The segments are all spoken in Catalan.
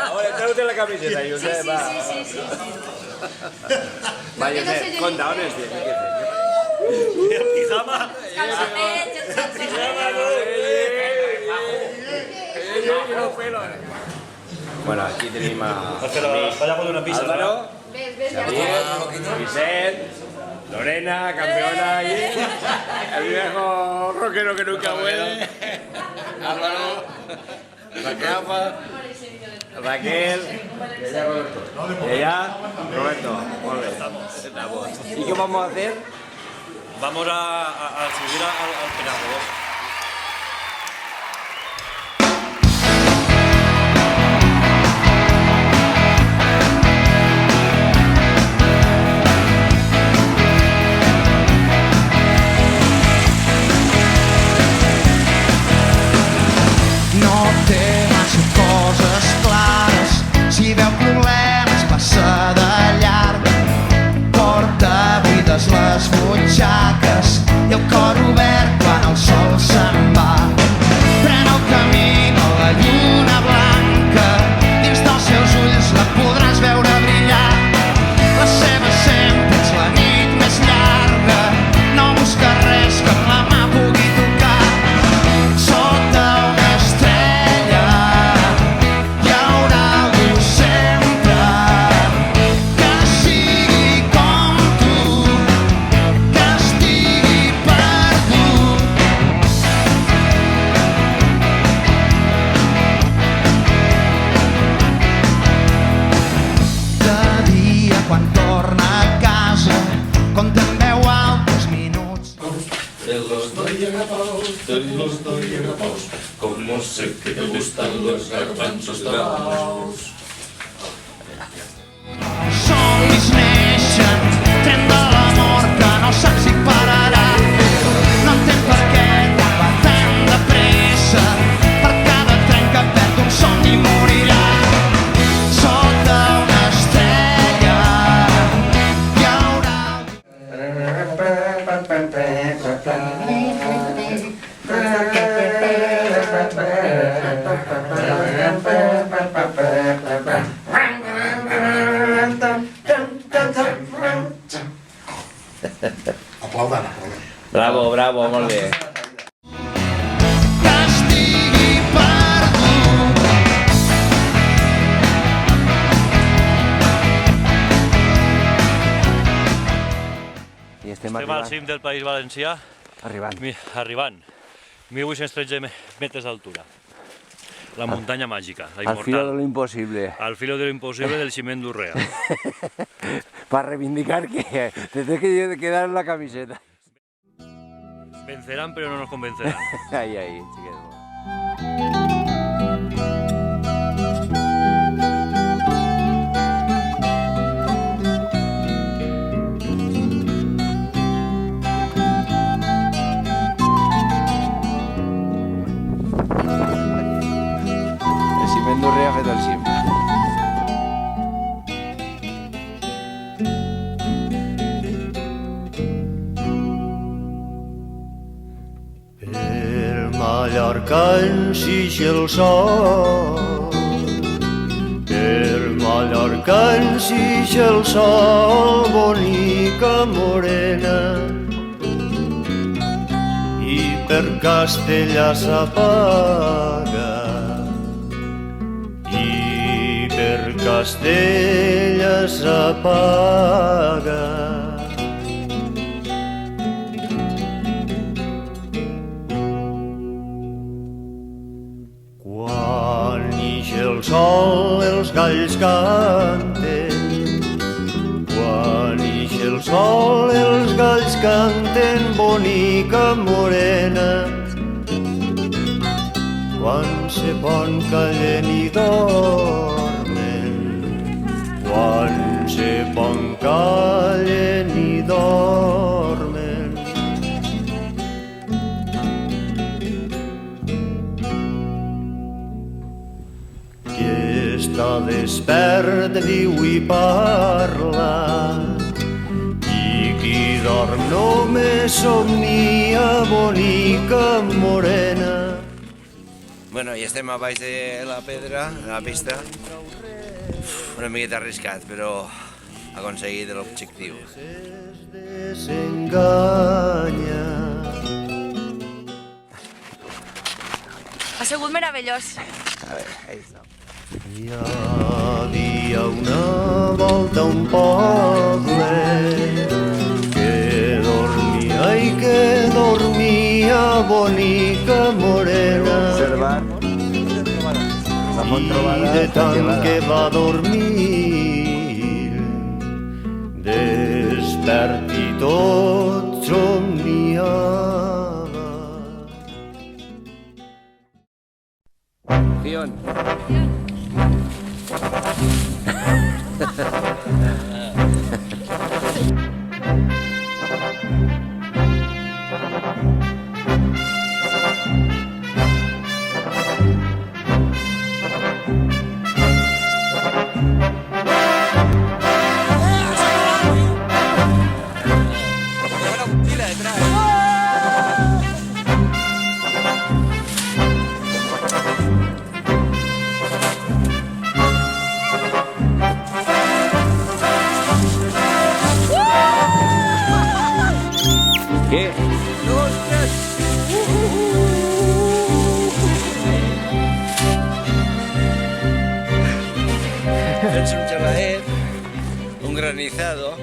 Ahora, trau-te la camiseta, Josep, va. Sí. Va, Josep, conta, on estem? Pijama. Bueno, aquí tenim a Vaya con una pizza. Álvaro, Xavier, Vicent, Lorena, campeona allí, el viejo rockero que nunca muere, Álvaro, la capa, Raquel, y allá Roberto. Muy bien. Estamos. ¿Y qué vamos a hacer? Vamos a subir al penazo. No té massa coses clares, si veu problemes passa de llarg. Porta buides les butxaques i el cor obert quan el sol se'n va. Pren el camí a la lluna blanca, dins dels seus ulls la podràs veure brillar. La seva sempre és la nit més llarga, no busca res que amb la mà pugui tocar. Sota una estrella hi haurà algú sempre que sigui com tu, que estigui perdut. De dia quan torna a casa compta en veu alta els minuts. Te los doy agapaos, como sé que te gustan los garbanzos tapaos. Somnis neixen, tren de l'amor que no saps si pararà. No entenc per què quan va tan de pressa, per cada tren que perd un somni morirà. Sota una estrella hi haurà... Bravo, molt bé. que estigui perdut. I estem Estem al cim del País Valencià, arribant. arribant. 1.813 metres d'altura. La muntanya màgica, la Al filo de immortal. lo imposible. Al filo de lo imposible del ciment d'Urrea. Para reivindicar que te tienes que quedar en la camiseta. Vencerán, pero no nos convencerán. Ahí, chiquet. El ciment d'Urrea ha fet el cim. Per Mallorca ensix el sol, per Mallorca ensix el sol, bonica morena, i per Castella s'apaga, i per Castella s'apaga. Quan ix el sol els galls canten, quan ix el sol els galls canten, bonica morena. Quan se pon callen i dormen, quan se pon callen i dormen. Està despert, viu i parla, i qui dorm només somnia, bonica morena. Bueno, i estem a baix de la pedra, a la pista. Una miqueta arriscat, però ha aconseguit l'objectiu. Desenganya. Ha sigut meravellós. A veure, ahí està. Hi havia una volta un poble que dormia bonica morena. Observar la font I trobada de tant gelada. que va dormir, despert i tot somniava. Fion. Què? Tens un geladet, un granizado.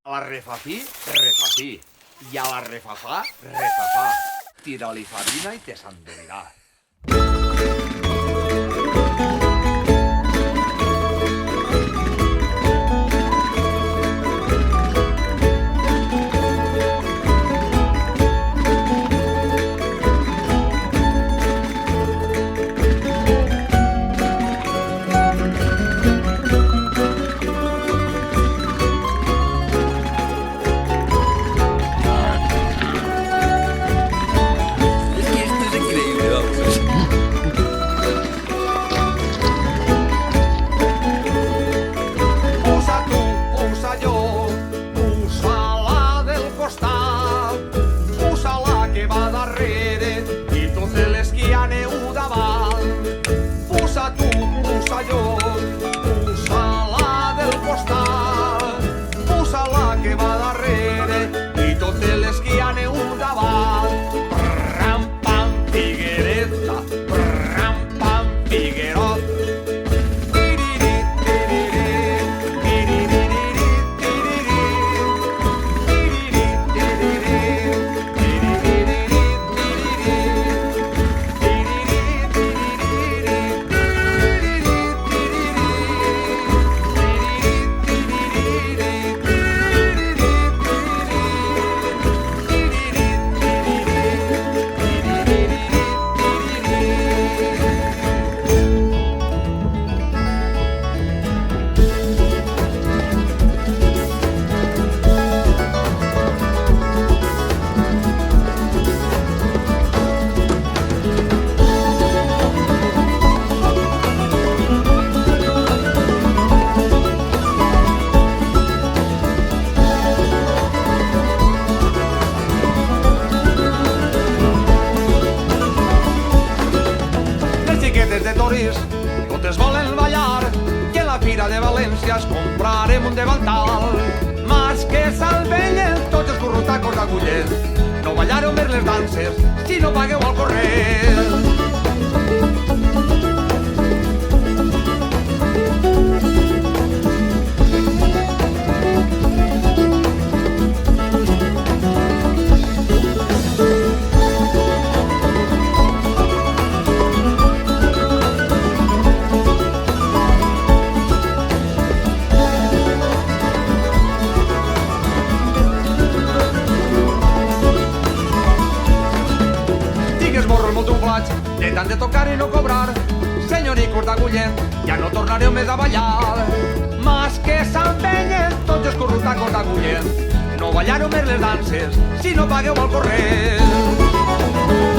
A la refafí, refafí. I a la refafà, refafà. Tira-li farina i te s'endolirà. Totes volen ballar i en la Fira de València es comprarem un davantal. Mas que s'alvellen tots els currutacos d'Agullet. No ballareu més les danses si no pagueu al corrent. De tant de tocar i no cobrar, senyoricos d'Agullet, ja no tornareu més a ballar. Mas que s'empenyen tots els currutacos d'Agullet. No ballareu més les danses si no pagueu al corrent.